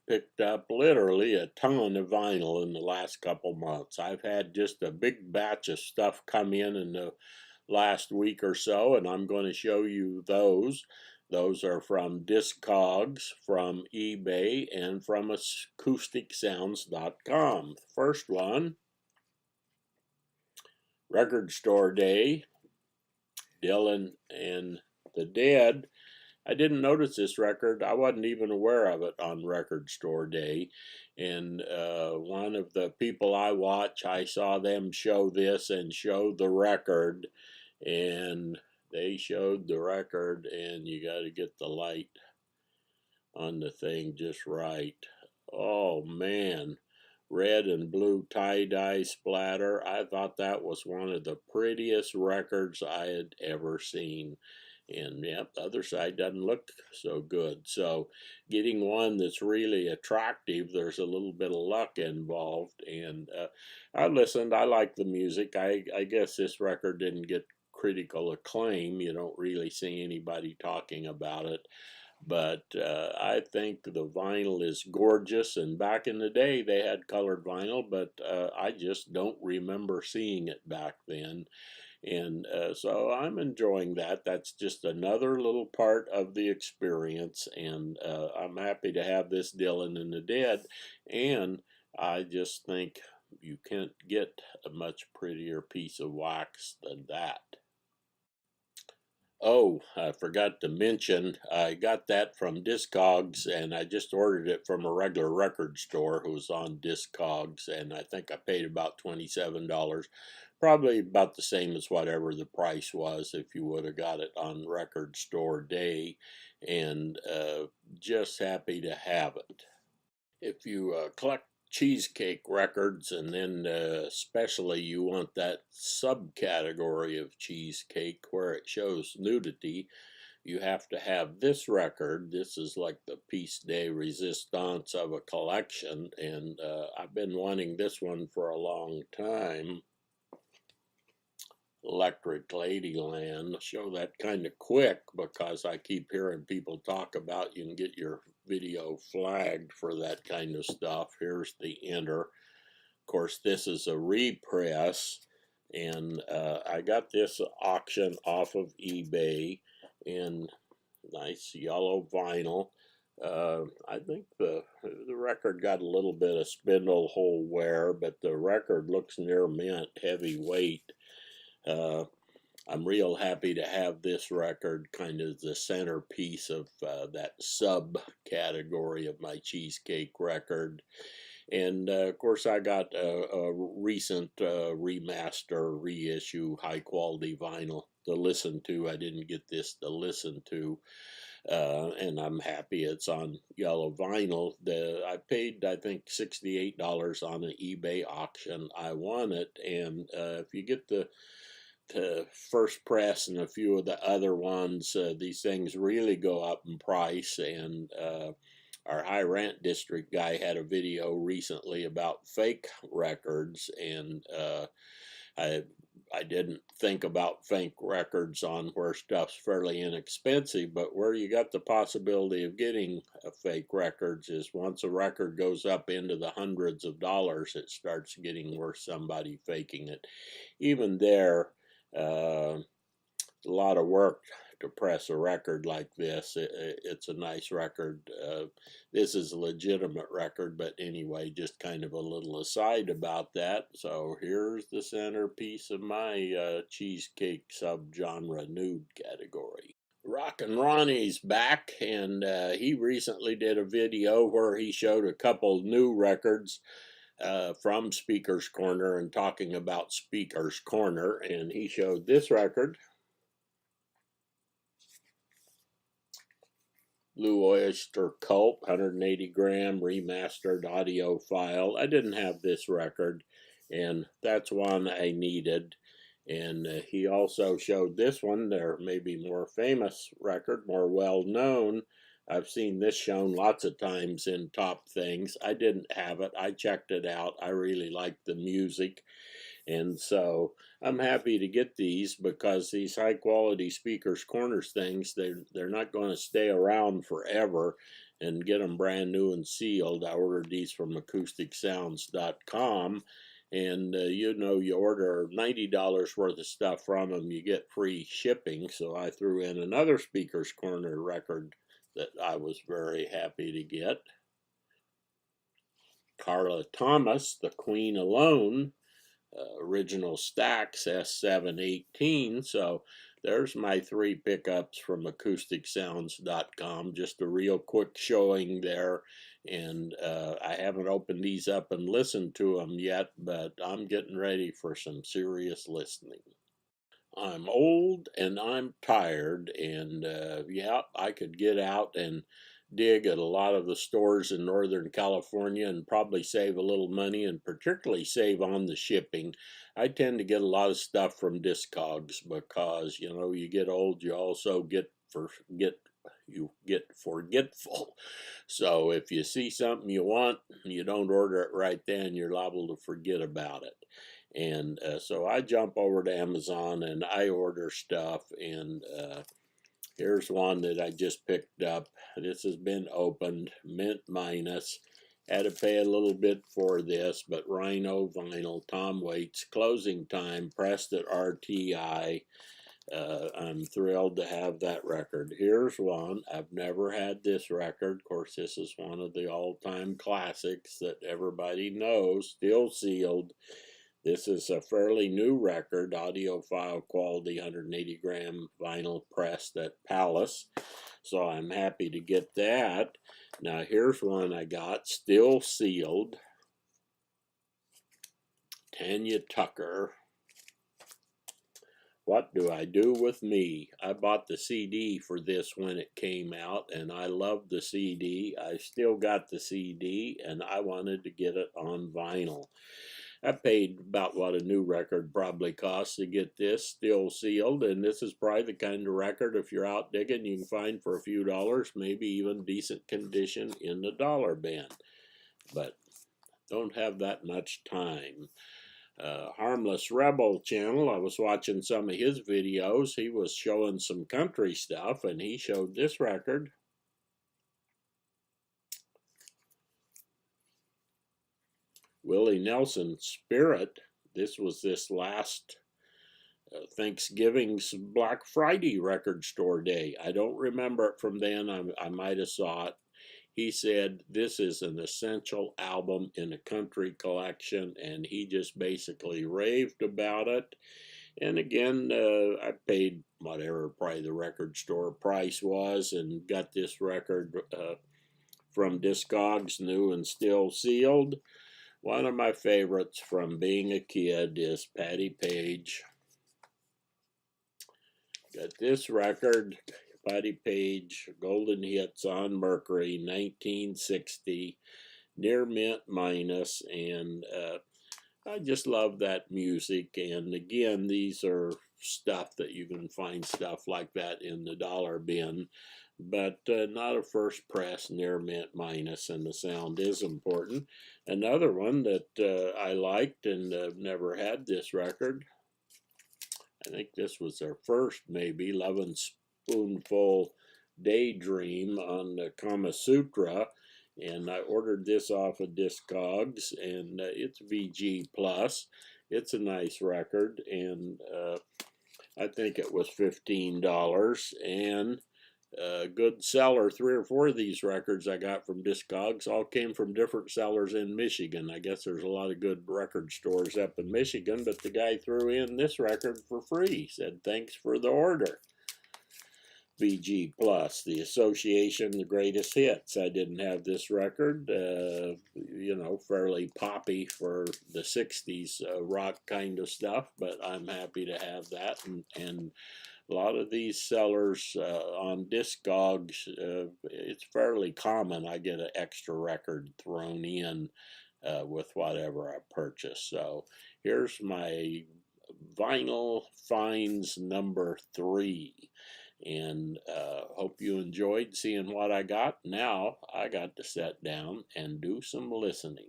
picked up literally a ton of vinyl in the last couple months. I've had just a big batch of stuff come in the last week or so, and I'm going to show you those. Those are from discogs, from eBay, and from acousticsounds.com. First one, Record Store Day, Dylan and the Dead. I didn't notice this record. I wasn't even aware of it on Record Store Day. And one of the people I watch, I saw them show this and show the record. And they showed the record, and you got to get the light on the thing just right. Oh, man. Red and blue tie-dye splatter. I thought that was one of the prettiest records I had ever seen. And yep, the other side doesn't look so good. So getting one that's really attractive, there's a little bit of luck involved. And I listened. I like the music. I guess this record didn't get critical acclaim. You don't really see anybody talking about it. But I think the vinyl is gorgeous, and back in the day they had colored vinyl, but I just don't remember seeing it back then. And so I'm enjoying that. That's just another little part of the experience, and I'm happy to have this Dylan and the Dead, and I just think you can't get a much prettier piece of wax than that. Oh, I forgot to mention, I got that from Discogs, and I just ordered it from a regular record store who was on Discogs, and I think I paid about $27. Probably about the same as whatever the price was if you would have got it on Record Store Day, and just happy to have it. If you collect cheesecake records, and then especially you want that subcategory of cheesecake where it shows nudity, you have to have this record. This is like the piece de resistance of a collection, and I've been wanting this one for a long time. Electric Ladyland. I'll show that kind of quick because I keep hearing people talk about you can get your video flagged for that kind of stuff. Here's the enter. Of course, this is a repress, and I got this auction off of eBay in nice yellow vinyl. I think the record got a little bit of spindle hole wear, but the record looks near mint, heavyweight. I'm real happy to have this record, kind of the centerpiece of that subcategory of my cheesecake record. And of course, I got a recent remaster, reissue, high quality vinyl to listen to. I didn't get this to listen to. And I'm happy it's on yellow vinyl. I paid, I think, $68 on an eBay auction. I won it, and if you get the first press and a few of the other ones, these things really go up in price. And our high rent district guy had a video recently about fake records, and I didn't think about fake records on where stuff's fairly inexpensive, but where you got the possibility of getting fake records is once a record goes up into the hundreds of dollars, it starts getting worth somebody faking it. Even there, a lot of work to press a record like this. It's a nice record. This is a legitimate record, but anyway, just kind of a little aside about that. So here's the centerpiece of my cheesecake subgenre nude category. Rockin' Ronnie's back, and he recently did a video where he showed a couple new records from Speaker's Corner and talking about Speaker's Corner, and he showed this record, Blue Oyster Cult, 180 gram remastered audio file. I didn't have this record, and that's one I needed. And he also showed this one, their maybe more famous record, more well known. I've seen this shown lots of times in top things. I didn't have it. I checked it out. I really liked the music. And so I'm happy to get these because these high quality Speaker's Corners things, they're not going to stay around forever. and get them brand new and sealed. I ordered these from acousticsounds.com. And you know, you order $90 worth of stuff from them, you get free shipping. So I threw in another Speaker's Corner record that I was very happy to get. Carla Thomas, The Queen Alone, original stacks S718. So there's my 3 pickups from acousticsounds.com. Just a real quick showing there. And I haven't opened these up and listened to them yet, but I'm getting ready for some serious listening. I'm old and I'm tired, and yeah, I could get out and dig at a lot of the stores in Northern California and probably save a little money, and particularly save on the shipping. I tend to get a lot of stuff from discogs because, you know, you get old, you also get forgetful. So if you see something you want, you don't order it right then, you're liable to forget about it. And so I jump over to Amazon and I order stuff. And here's one that I just picked up. This has been opened, mint minus. Had to pay a little bit for this, but Rhino vinyl, Tom Waits, Closing Time, pressed at RTI. I'm thrilled to have that record. Here's one. I've never had this record. Of course, this is one of the all-time classics that everybody knows, still sealed. This is a fairly new record, audiophile quality, 180 gram vinyl pressed at Palace. So I'm happy to get that. Now here's one I got, still sealed. Tanya Tucker. What Do I Do With Me? I bought the CD for this when it came out, and I loved the CD. I still got the CD, and I wanted to get it on vinyl. I paid about what a new record probably costs to get this, still sealed, and this is probably the kind of record, if you're out digging, you can find for a few dollars, maybe even decent condition in the dollar bin. But don't have that much time. Harmless Rebel channel, I was watching some of his videos. He was showing some country stuff, and he showed this record. Willie Nelson Spirit. This was this last Thanksgiving's Black Friday record store day. I don't remember it from then. I might have saw it. He said this is an essential album in a country collection, and he just basically raved about it. And again, I paid whatever probably the record store price was and got this record from Discogs, new and still sealed. One of my favorites from being a kid is Patti Page. Got this record, Patti Page, Golden Hits on Mercury, 1960, near mint minus, and I just love that music. And again, these are stuff that you can find stuff like that in the dollar bin, but not a first press, near mint minus, and the sound is important. Another one that I liked and never had this record, I think this was their first, maybe, Lovin' Spoonful Daydream on the Kama Sutra. And I ordered this off of Discogs, and it's VG Plus. It's a nice record, and I think it was $15. And good seller. 3 or 4 of these records I got from Discogs all came from different sellers in Michigan. I guess there's a lot of good record stores up in Michigan, but the guy threw in this record for free. He said, thanks for the order. VG Plus, the Association, the Greatest Hits. I didn't have this record, you know, fairly poppy for the 60s rock kind of stuff, but I'm happy to have that. And a lot of these sellers on Discogs, it's fairly common. I get an extra record thrown in with whatever I purchase. So here's my vinyl finds number 3. And hope you enjoyed seeing what I got. Now I got to sit down and do some listening.